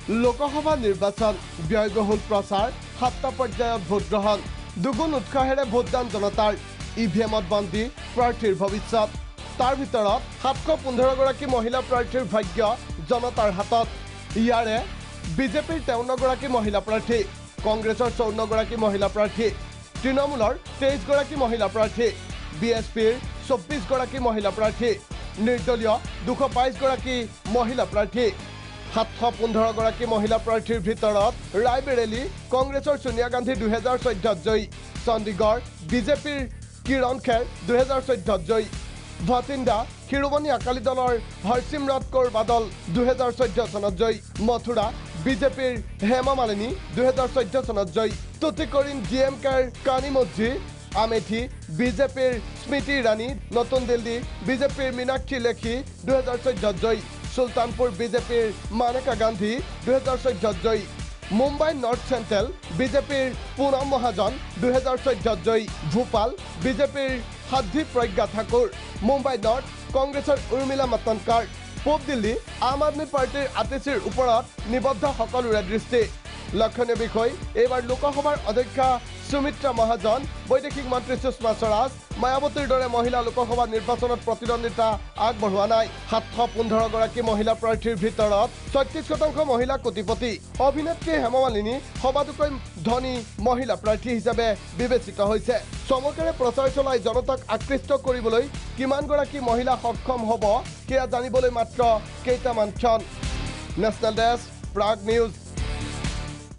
লোকসভা নিৰ্বাচন ব্যয়বহুল প্ৰচাৰ 7টা পৰ্যায়ত ভোটগ্ৰহণ দুগুণ উৎসাহেৰে ভোটদান জনতাৰ ইভিএমত বন্দী প্ৰাৰ্থীৰ ভৱিষ্যত তাৰ ভিতৰত 715 গৰাকী মহিলা প্ৰাৰ্থীৰ ভাগ্য জনতাৰ হাতত ইয়াৰে বিজেপিৰ 53 গৰাকী মহিলা প্ৰাৰ্থী কংগ্ৰেছৰ 54 গৰাকী মহিলা প্ৰাৰ্থী তৃণমূলৰ 23 গৰাকী মহিলা প্ৰাৰ্থী বিএছপিৰ 24 গৰাকী মহিলা প্ৰাৰ্থী নিৰ্দলীয় 222 গৰাকী মহিলা প্ৰাৰ্থী 715 গৰাকী মহিলা প্ৰাৰ্থীৰ ভিতৰত ৰায়বেৰেলী কংগ্ৰেছৰ সোনিয়া গান্ধী 2014 জয়ী চণ্ডীগড় বিজেপিৰ কিৰণ খেৰ 2014 জয়ী ভটিণ্ডা শিৰোমণি আকালি দলৰ হৰচিমৰত কৌৰ বাদল 2014 চনত জয়ী মথুৰা বিজেপিৰ হেমা মালিনী 2014 চনত জয়ী টুটিকৰিন ডিএমকেৰ কানিমুজ্জি আমেথি বিজেপিৰ স্মৃতি ইৰাণী নতুন দিল্লী বিজেপিৰ মীনাক্ষী লেখী 2014 জয়ী সুলতানপুৰ বিজেপিৰ মানেকা গান্ধী 2014 জয়ী মুম্বাই নৰ্থ চেণ্ট্ৰেল বিজেপিৰ পুনম মহাজন 2014 জয়ী ভূপাল বিজেপিৰ সাধ্বী প্ৰজ্ঞা ঠাকুৰ মুম্বাই নৰ্থ কংগ্ৰেছৰ উৰ্মিলা মাতণ্ডকাৰ পূব দিল্লী আম আদমি পাৰ্টিৰ আতিচিৰ ওপৰত নিবদ্ধ সকলোৰে দৃষ্টি লক্ষণীয় বিষয় এইবাৰ লোকসভাৰ অধ্যক্ষা সুমিত্ৰা মহাজন বৈদেশিক মন্ত্ৰী সুষমা স্বৰাজ মায়াৱতীৰ দৰে মহিলা লোকসভা নিৰ্বাচনত প্ৰতিদ্বন্দ্বিতা আগবঢ়োৱা নাই 715 গৰাকী মহিলা প্ৰাৰ্থীৰ ভিতৰত 36% মহিলা কোটিপতি অভিনেত্ৰী হেমা মালিনী সবাতোকৈ ধনী মহিলা প্ৰাৰ্থী হিচাপে বিবেচিত হৈছে চমকেৰে প্ৰচাৰ চলাই জনতাক আকৃষ্ট কৰিবলৈ কিমান গৰাকী মহিলা সক্ষম হ'ব সেয়া জানিবলৈ মাত্ৰ কেইটামান ক্ষণ নেশ্যনেল ডেস্ক প্ৰাগ নিউজ